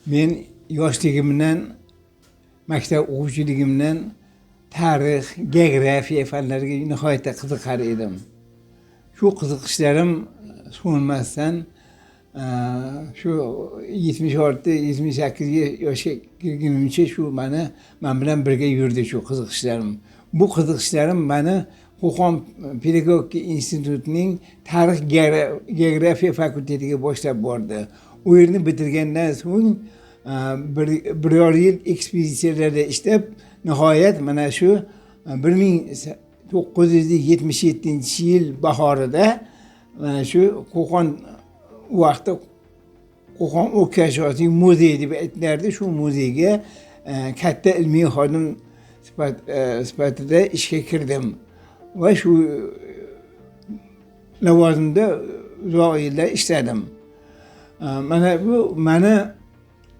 Men yoshligimdan, maktab o'quvchiligimdan tarix, geografiya fanlariga nihoyatda qiziqar edim. Shu qiziqishlarim so'nmasdan shu 76-78 yoshga kirgunimcha shu men bilan birga yurdi shu qiziqishlarim. Bu qiziqishlarim meni Qo'qon pedagogika institutining tarix geografiya fakultetiga boshlab bordi. U yerni bitirgandan so'ng bir yil ekspeditsiyalarda ishlab, nihoyat mana shu 1977-yil bahorida mana shu Qo'qon vaqtda Qo'qon o'tkazishning muzeyi deb aytilardi. Shu muzeyga katta ilmiy xodim sifatida ishga kirdim va shu lavozimda uzoq yillar ishladim. Mana bu meni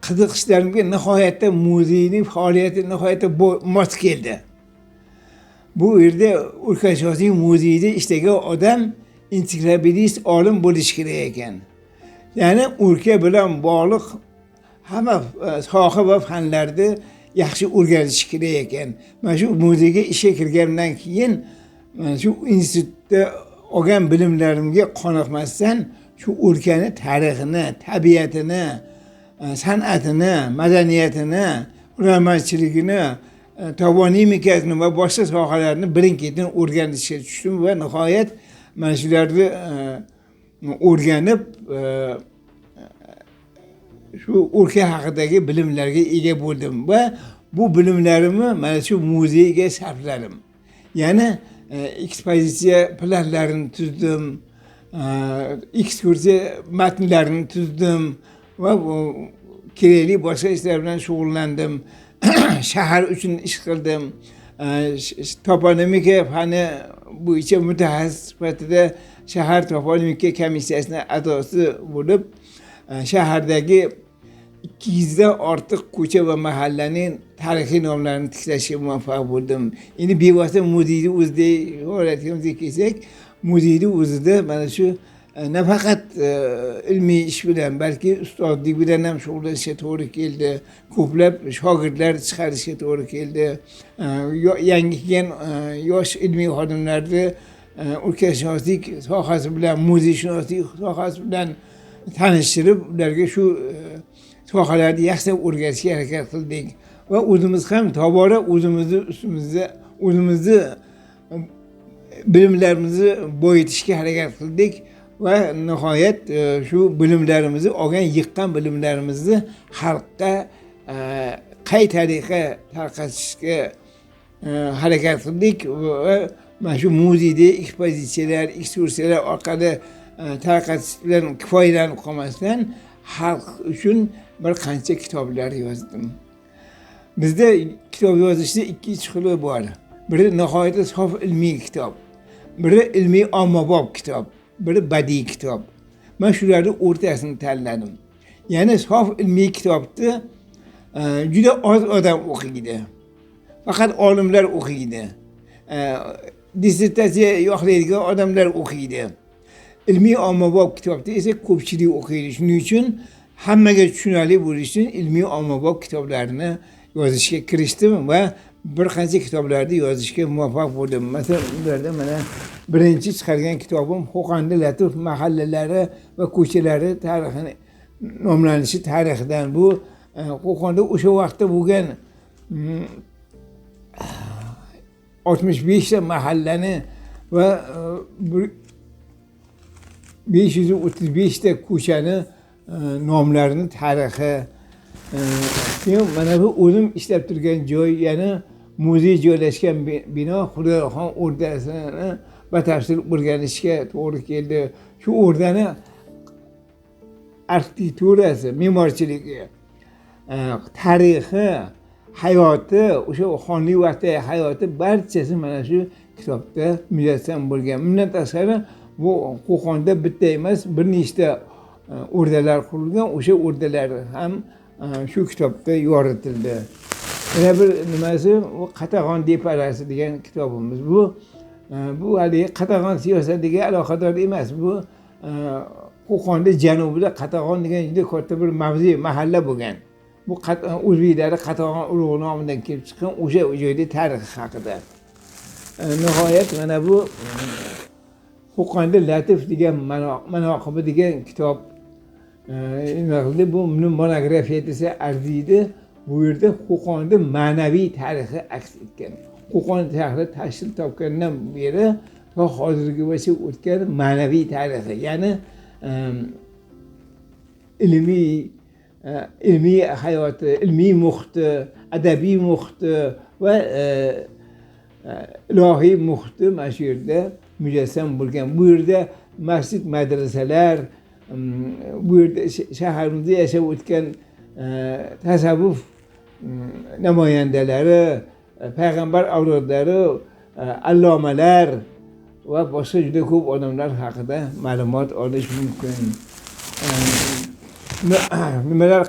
qiziqishlarimga nihoyatda muzeyning faoliyati nihoyatda mos keldi. Bu yerda O'rkashoslik muzeyida ishlagan odam ensiklopedist olim bo'lishi kerak ekan. Ya'ni o'rka bilan bog'liq hamma soha va fanlarni yaxshi o'rganish kerak ekan. Mana shu muzeyga ishga kirgandan keyin shu institutda olgan bilimlarimga qoniqmasdan shu o'rkani tarixini, tabiatini, san'atini, madaniyatini, hunarmandchiligini, toponimikasini va boshqa sohalarni birin-ketin o'rganishga tushdim va nihoyat mana shularni o'rganib shu o'rka haqidagi bilimlarga ega bo'ldim va bu bilimlarimni mana shu muzeyga sarfladim. Ya'ni ekspozitsiya planlarini tuzdim, ekskursiya matnlarini tuzdim va kerakli boshqa ishlar bilan shug'ullandim. Shahar uchun ish qildim. Toponimika fani bo'yicha mutaxassis sifatida shahar toponimika komissiyasining a'zosi bo'lib, shahardagi 200 dan ortiq ko'cha va mahallaning tarixiy nomlarini tiklashga muvaffaq bo'ldim. Endi bevosita muzeyni o'zida holatga kelsak, muzeyni o'zida mana shu nafaqat ilmiy ish bilan, balki ustozlik bilan ham shug'ullanishga to'g'ri keldi. Ko'plab shogirdlar chiqarishga to'g'ri keldi. Yangi kelgan yosh ilmiy xodimlarni o'rkashoslik sohasi bilan, muzeyshunoslik sohasi bilan tanishtirib, ularga shu sohalarni yaxshilab o'rgatishga harakat qildik va o'zimiz ham tobora o'zimizni bilimlarimizni boyitishga harakat qildik va nihoyat shu bilimlarimizni, yiqqan bilimlarimizni xalqqa qay tariqa tarqatishga harakat qildik va mana shu muzeyda ekspozitsiyalar, ekskursiyalar orqali tarqatish bilan kifoyalanib qolmasdan xalq uchun bir qancha kitoblar yozdim. Bizda kitob yozishda ikki xili bor. Biri nihoyatda sof ilmiy kitob, biri ilmiy ommabop kitob, biri badiiy kitob. Men shularni o'rtasini tanladim. Ya'ni sof ilmiy kitobni juda oz odam o'qiydi. Faqat olimlar o'qiydi. Dissertatsiya yoqlaydigan odamlar o'qiydi. Ilmiy ommabop kitobni esa ko'pchilik o'qiydi. Shuning uchun hammaga tushunarli bo'lishi uchun ilmiy ommabop kitoblarni yozishga kirishdim va bir qancha kitoblarni yozishga muvaffaq bo'ldim. Masalan, ularda mana birinchi chiqargan kitobim Qo'qonda latif mahallalari va ko'chalari tarixini nomlanishi tarixidan. Bu Qo'qonda o'sha vaqtda bo'lgan 65 ta mahallani va 535 ta ko'chani nomlarini tarixi. Mana bu o'zim ishlab turgan joy, ya'ni muzey joylashgan bino Xudoyorxon o'rdasini batafsil o'rganishga to'g'ri keldi. Shu o'rdani arxitekturasi, me'morchiligi, tarixi, hayoti, o'sha xonlik vaqtdagi hayoti barchasi mana shu kitobda mujassam bo'lgan. Bundan tashqari bu Qo'qonda bitta emas, bir nechta o'rdalar qurilgan, o'sha o'rdalar ham shu kitobda yoritildi. Yana bir nimasi Qatag'on deparasi degan kitobimiz. Bu bu haligi Qatag'on siyosatiga aloqador emas. Bu Qo'qonni janubida Qatag'on degan juda katta bir mavze mahalla bo'lgan. Bu o'zbeklarda Qatag'on urug'i nomidan kelib chiqqan o'sha joyda tarixi haqida. Nihoyat mana bu Qo'qonda Latif degan manoqibi degan kitob bu monografiya desa arziydi. Bu yerda Qo'qonning ma'naviy tarixi aks etgan. Qo'qon shahri tashkil topgandan beri to hozirgacha o'tgan ma'naviy tarixi, ya'ni ilmiy hayoti, ilmiy muhiti, adabiy muhiti va ilohiy muhiti mana shu yerda mujassam bo'lgan. Bu yerda masjid, madrasalar, bu yerda shaharimizda yashab o'tgan tasavvuf namoyandalari, payg'ambar avlodlari, allomalar va boshqa juda ko'p odamlar haqida ma'lumot olish mumkin. Nimalar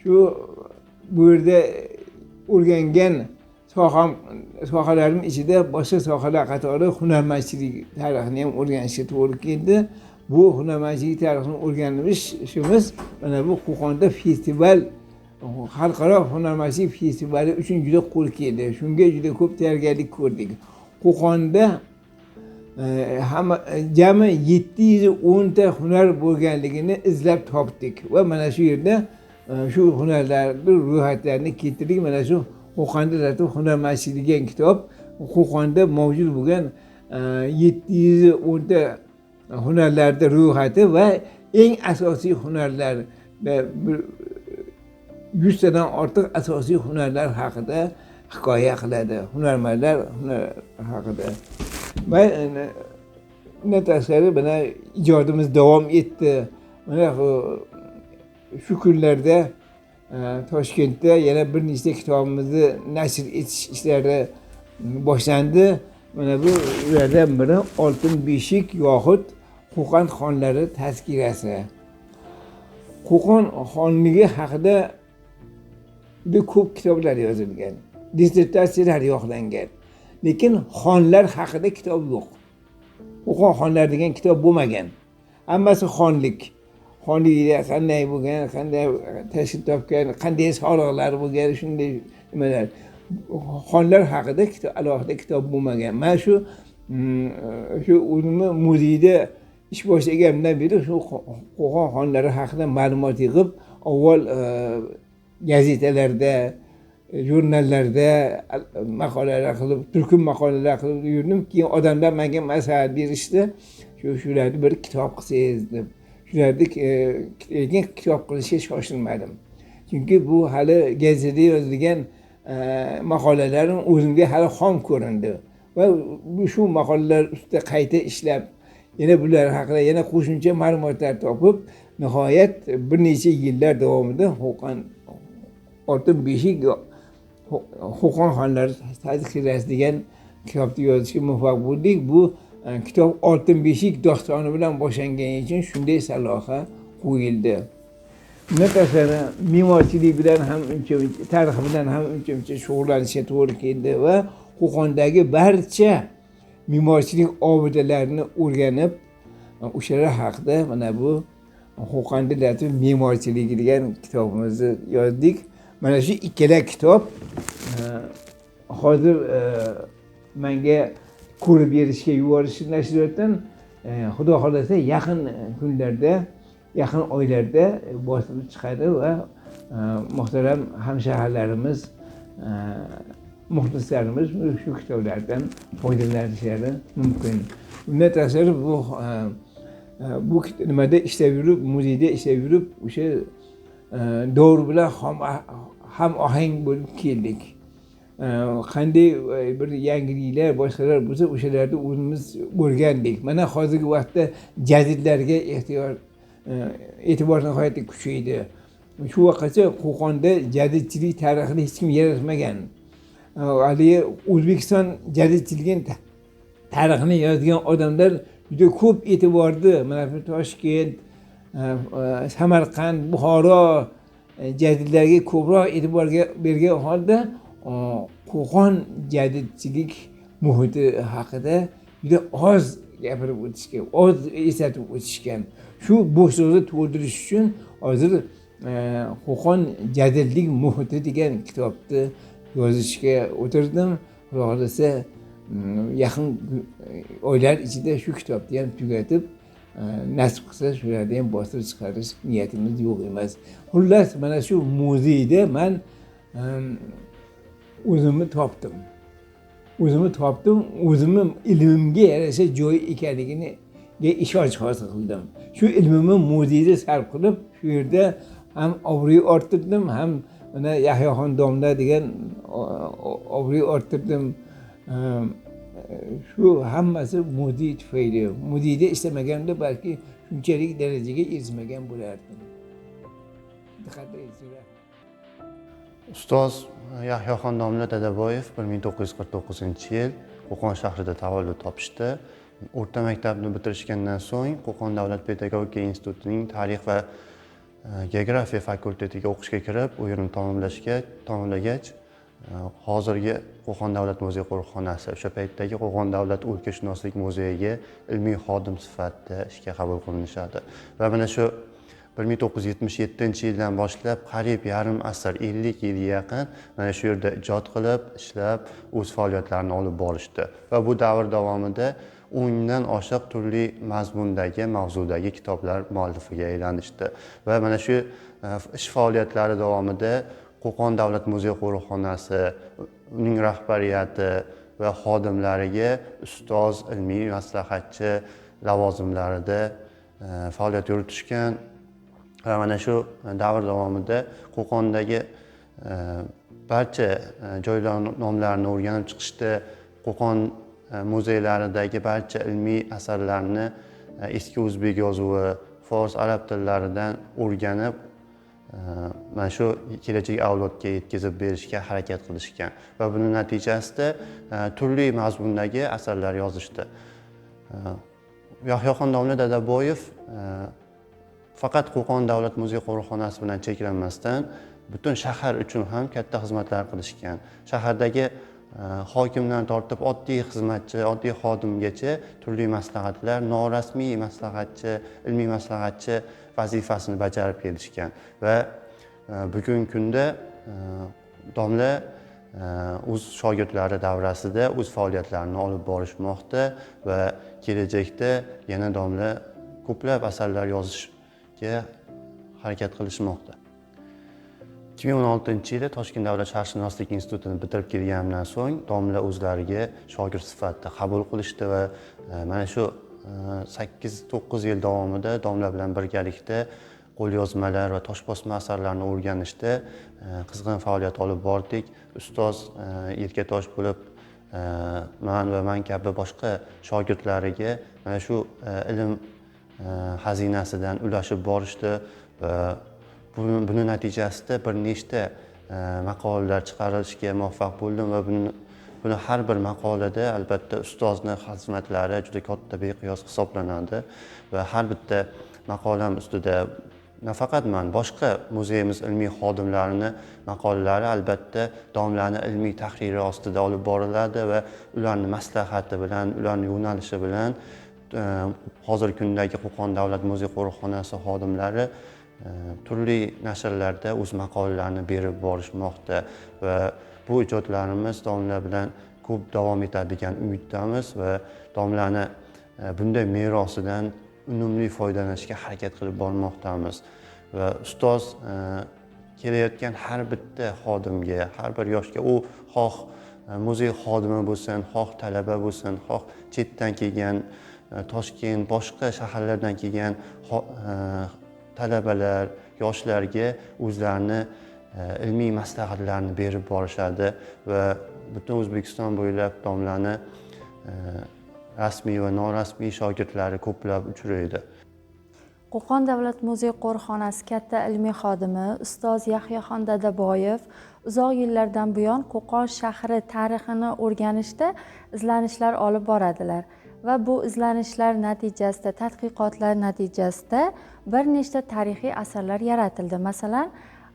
shu bu yerda o'rgangan sohalarim ichida boshqa sohalar qatori hunarmandchilik tarixini ham o'rganishga to'g'ri keldi. Bu hunarmandchilik tarixini o'rganishimiz mana bu Qo'qonda festival, xalqaro hunarmandchilik festivali uchun juda qo'l keldi. Shunga juda ko'p tayyorgarlik ko'rdik. Qo'qonda jami 710 ta hunar bo'lganligini izlab topdik va mana shu yerda shu hunarlarni ro'yxatlarini keltirdik. Mana shu Qo'qonda Latif hunarmandchilik degan kitob Qo'qonda mavjud bo'lgan 710 ta hunarlarning ro'yxati va eng asosiy hunarlar, 100 tadan ortiq asosiy hunarlar haqida hikoya qiladi. Hunarmandlar haqida. Va undan tashqari mana ijodimiz davom etdi. Mana shu kunlarda Toshkentda yana bir nechta kitobimizni nashr etish ishlari boshlandi. Mana bu ulardan biri Oltin beshik yoxud Qo'qon xonlari tazkirasi. Qo'qon xonligi haqida juda ko'p kitoblar yozilgan, dissertatsiyalar yo'qlangan. Lekin xonlar haqida kitob yo'q. Qo'qon xonlari degan kitob bo'lmagan. Hammasi xonlik. Xonlikda qanday bo'lgan, qanday tashkil topgan, qanday soliqlar bo'lgan, shunday nimalar. Xonlar haqida alohida kitob bo'lmagan. Men shu o'zimni muzeyda ish boshlaganimdan beri shu Qo'qon xonlari haqida ma'lumot yig'ib, avval gazetalarda, jurnallarda maqolalar qilib, turkum maqolalar qilib yurdim. Keyin odamlar menga maslahat berishdi. Shularni bir kitob qilsangiz deb. Shularni lekin kitob qilishga shoshilmadim. Chunki bu hali gazetada yozilgan maqolalarim o'zimga hali xom ko'rindi. Va shu maqolalar ustida qayta ishlab, yana bular haqida yana qo'shimcha ma'lumotlar topib, nihoyat bir necha yillar davomida Oltin beshik Qo'qon xonlari tazkirasi degan kitobni yozishga muvaffaq bo'ldik. Bu kitob Oltin beshik dostoni bilan boshlangani uchun shunday saloha qo'yildi. Bundan tashqari me'morchilik bilan ham tarix bilan ham uncha shug'ullanishga to'g'ri keldi va Qo'qondagi barcha me'morchilik obidalarini o'rganib, o'shalar haqida mana bu Qo'qonda Latif me'morchiligi degan kitobimizni yozdik. Mana shu ikkala kitob hozir menga ko'rib berishga yuborishni nashriyotdan xudo xolasa yaqin kunlarda, yaqin oylarda bosilib chiqadi va muhtaram hamshaharlarimiz, muxlislarimiz shu kitoblardan foydalanishlari mumkin. Bundan tashqari bu nimada ishlab yurib, muzeyda ishlab yurib, o'sha davr bilan ham ohang bo'lib keldik. Qanday bir yangiliklar, boshqalar bo'lsa, o'shalarni o'zimiz o'rgandik. Mana hozirgi vaqtda jadidlarga e'tibor nihoyatda kuchaydi. Shu vaqtgacha Qo'qonda jadidchilik tarixini hech kim yaratmagan. Haligi O'zbekiston jadidchiligini tarixini yozgan odamlar juda ko'p e'tiborni mana Toshkent, Samarqand, Buxoro jadidlarga ko'proq e'tibor bergan holda Qo'qon jadidchilik muhiti haqida juda oz gapirib o'tishgan, oz eslatib o'tishgan. Shu bo'shliqni to'ldirish uchun hozir Qo'qon jadidlik muhiti degan kitobni yozishga o'tirdim. Xudo xohlasa yaqin oylar ichida shu kitobni ham tugatib, nasib qilsa shularni ham bostirib chiqarish niyatimiz yo'q emas. Xullas, mana shu muzeyda men o'zimni topdim. O'zimni ilmimga yarasha joy ekanligini ishonch hosil qildim. Shu ilmimni muzeyda sarf qilib, shu yerda ham obro'y orttirdim, ham mana Yahyoxon domla degan obro'y orttirdim. Shu hammasi muzey tufayli. Muzeyda ishlamaganimda balki shunchalik darajaga erishmagan bo'lardim. Ustoz Yahyoxon domla Dadaboyev 1949-yil Qo'qon shahrida tavallud topishdi. O'rta maktabni bitirishgandan so'ng Qo'qon davlat pedagogika institutining tarix va geografiya fakultetiga o'qishga kirib, u yerni tamomlagach, hozirgi Qo'qon davlat muzey qo'riqxonasi, o'sha paytdagi Qo'qon davlat o'lkashunoslik muzeyiga ilmiy xodim sifatida ishga qabul qilinishadi. Va mana shu 1977-yildan boshlab qariyb yarim asr, 50 yilga yaqin mana shu yerda ijod qilib, ishlab, o'z faoliyatlarini olib borishdi. Va bu davr davomida 10 dan oshiq turli mazmundagi, mavzudagi kitoblar muallifiga aylanishdi. Va mana shu ish faoliyatlari davomida Qo'qon davlat muzey qo'riqxonasi, uning rahbariyati va xodimlariga ustoz, ilmiy maslahatchi lavozimlarida faoliyat yuritishgan. Va mana shu davr davomida Qo'qondagi barcha joylar nomlarini o'rganib chiqishdi. Qo'qon muzeylaridagi barcha ilmiy asarlarni eski o'zbek yozuvi, fors, arab tillaridan o'rganib, mana shu kelajak avlodga yetkazib berishga harakat qilishgan. Va buning natijasida turli mazmundagi asarlar yozishdi. Yahyoxon domla Dadaboyev faqat Qo'qon davlat muzey qo'riqxonasi bilan cheklanmasdan butun shahar uchun ham katta xizmatlar qilishgan. Shahardagi hokimdan tortib oddiy xizmatchi, oddiy xodimgacha turli maslahatlar, norasmiy maslahatchi, ilmiy maslahatchi vazifasini bajarib kelishgan. Va bugungi kunda domla o'z shogirdlari davrasida o'z faoliyatlarini olib borishmoqda va kelajakda yana domla ko'plab asarlar yozishga harakat qilishmoqda. 2016-yili Toshkent davlat sharqshunoslik institutini bitirib kelganimdan so'ng domla o'zlariga shogird sifatida qabul qilishdi va mana shu 8-9 yil davomida domla bilan birgalikda qo'lyozmalar va toshbosma asarlarni o'rganishda qizg'in faoliyat olib bordik. Ustoz yelkatosh bo'lib man kabi boshqa shogirdlariga mana shu ilm xazinasidan ulashib borishdi va buni natijasida bir nechta maqolalar chiqarishga muvaffaq bo'ldim va buni har bir maqolada albatta ustozni xizmatlari juda katta beqiyos hisoblanadi va har bitta maqolam ustida nafaqat men, boshqa muzeyimiz ilmiy xodimlarini maqolalari albatta domlani ilmiy tahriri ostida olib boriladi va ularning maslahati bilan, ularning yo'nalishi bilan hozirgi kundagi Qo'qon davlat muzey qo'riqxonasi xodimlari turli nashrlarda o'z maqolalarini berib borishmoqda va bu ijodlarimiz domla bilan ko'p davom etadigan umiddamiz va domlani bunday merosidan unumli foydalanishga harakat qilib bormoqdamiz. Va ustoz kelayotgan har bitta xodimga, har bir yoshga, u xoh muzey xodimi bo'lsin, xoh talaba bo'lsin, xoh chetdan kelgan, Toshkent, boshqa shaharlardan kelgan talabalar, yoshlarga o'zlarini ilmiy maslahatlarni berib borishadi va butun O'zbekiston bo'ylab domlani rasmiy va norasmiy shogirdlari ko'plab uchraydi. Qo'qon davlat muzey qo'riqxonasi katta ilmiy xodimi ustoz Yahyoxon Dadaboyev uzoq yillardan buyon Qo'qon shahri tarixini o'rganishda izlanishlar olib boradilar va bu izlanishlar natijasida, tadqiqotlar natijasida bir nechta tarixiy asarlar yaratildi. Masalan,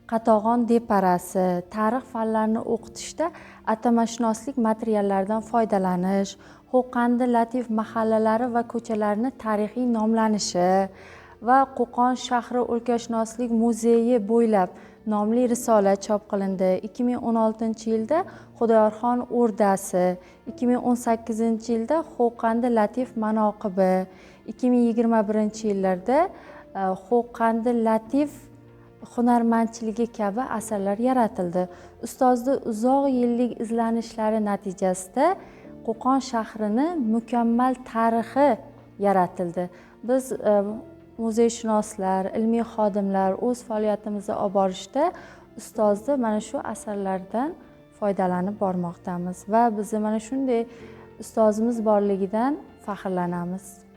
qatag'on deparasi, tarix fanlarini o'qitishda atamashunoslik materiallaridan foydalanish, Qo'qonda Latif mahallalari va ko'chalarni tarixiy nomlanishi va Qo'qon shahri o'lkashunoslik muzeyi bo'ylab nomli risola chop qilindi. 2016-yilda Xudoyorxon o'rdasi, 2018-yilda Qo'qonda Latif manoqibi, 2021-yillarda Qo'qonda Latif hunarmandchiligi kabi asarlar yaratildi. Ustozning uzoq yillik izlanishlari natijasida Qo'qon shahrini mukammal tarixi yaratildi. Biz muzeyshunoslar, ilmiy xodimlar o'z faoliyatimizni olib borishda ustozni mana shu asarlardan foydalanib bormoqdamiz va biz mana shunday ustozimiz borligidan faxrlanamiz.